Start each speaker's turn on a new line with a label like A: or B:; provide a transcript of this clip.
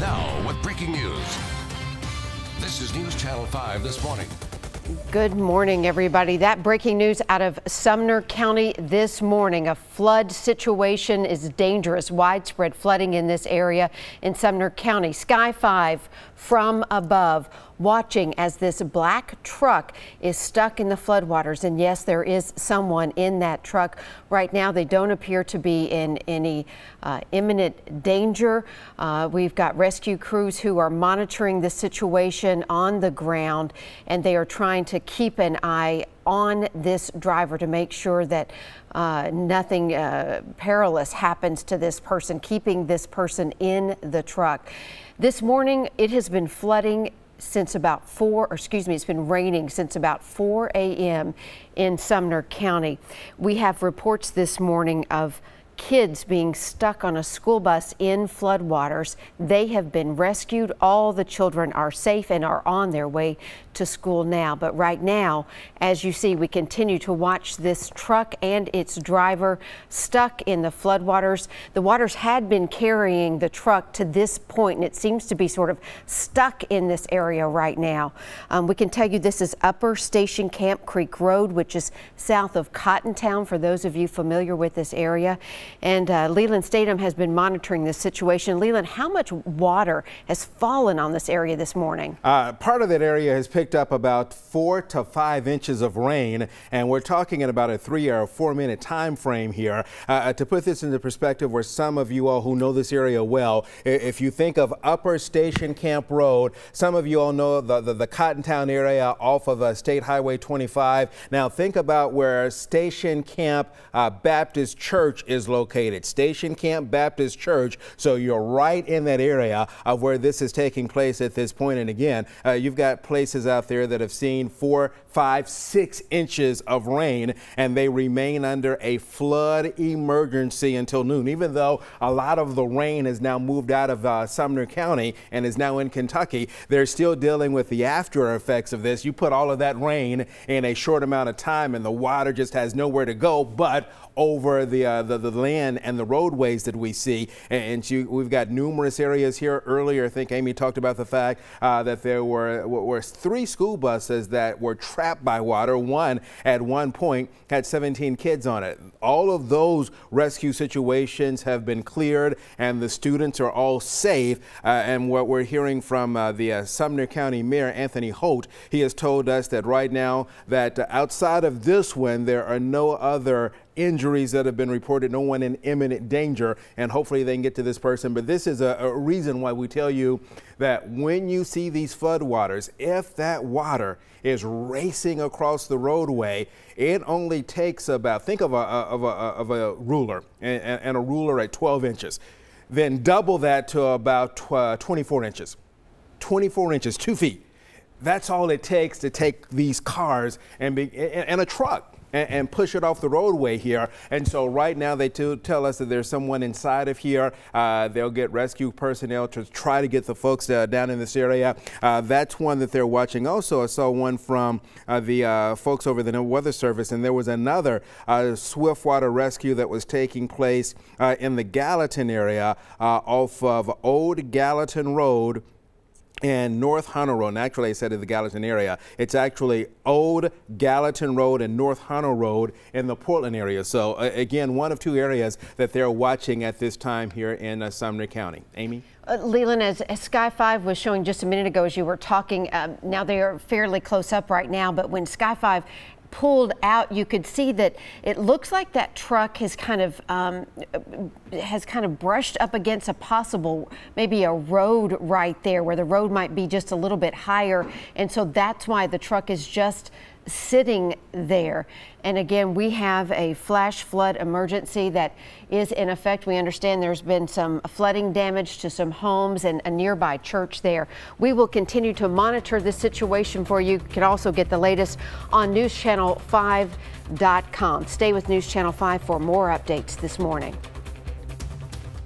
A: Now with breaking news. This is News Channel 5 this morning.
B: Good morning, everybody. That breaking news out of Sumner County this morning. A flood situation is dangerous. Widespread flooding in this area in Sumner County. Sky 5 from above, watching as this black truck is stuck in the floodwaters. And yes, there is someone in that truck right now. They don't appear to be in any imminent danger. We've got rescue crews who are monitoring the situation on the ground, and they are trying to keep an eye on this driver to make sure that nothing perilous happens to this person, keeping this person in the truck. This morning, it has been flooding since about it's been raining since about 4 a.m. in Sumner County. We have reports this morning of kids being stuck on a school bus in floodwaters. They have been rescued. All the children are safe and are on their way to school now. But right now, as you see, we continue to watch this truck and its driver stuck in the floodwaters. The waters had been carrying the truck to this point, and it seems to be sort of stuck in this area right now. We can tell you this is Upper Station Camp Creek Road, which is south of Cottontown, for those of you familiar with this area. And Leland Statham has been monitoring this situation. Leland, how much water has fallen on this area this morning?
C: Part of that area has picked up about 4 to 5 inches of rain, and we're talking in about a 3 or 4 minute time frame here. To put this into perspective, where some of you all who know this area well, if you think of Upper Station Camp Road, some of you all know the Cottontown area off of State Highway 25. Now think about where Station Camp Baptist Church is located. Station Camp Baptist Church. So you're right in that area of where this is taking place at this point. And again, you've got places out there that have seen 4, 5, 6 inches of rain, and they remain under a flood emergency until noon. Even though a lot of the rain has now moved out of Sumner County and is now in Kentucky, they're still dealing with the after effects of this. You put all of that rain in a short amount of time, and the water just has nowhere to go but over the land and the roadways that we see. And we've got numerous areas here. Earlier, I think Amy talked about the fact that there were 3 school buses that were trapped by water. One at one point had 17 kids on it. All of those rescue situations have been cleared, and the students are all safe. And what we're hearing from the Sumner County Mayor, Anthony Holt, he has told us that right now that outside of this one, there are no other injuries that have been reported, no one in imminent danger, and hopefully they can get to this person. But this is a reason why we tell you that when you see these floodwaters, if that water is racing across the roadway, it only takes about, think of a ruler and a ruler at 12 inches. Then double that to about 24 inches. 24 inches, 2 feet. That's all it takes to take these cars and a truck and push it off the roadway here. And so right now they tell us that there's someone inside of here. They'll get rescue personnel to try to get the folks down in this area. That's one that they're watching. Also, I saw one from the folks over the Weather Service, and there was another swiftwater rescue that was taking place in the Gallatin area off of Old Gallatin Road and North Hunter Road. And actually, I said in the Gallatin area, it's actually Old Gallatin Road and North Hunter Road in the Portland area. So again, one of 2 areas that they're watching at this time here in Sumner County. Amy?
B: Leland, as Sky 5 was showing just a minute ago as you were talking, now they are fairly close up right now, but when Sky 5 pulled out, you could see that it looks like that truck has kind of brushed up against a possible, maybe a road right there, where the road might be just a little bit higher, and so that's why the truck is just sitting there. And again, we have a flash flood emergency that is in effect. We understand there's been some flooding damage to some homes and a nearby church there. We will continue to monitor this situation for you. You can also get the latest on newschannel5.com. Stay with News Channel 5 for more updates this morning.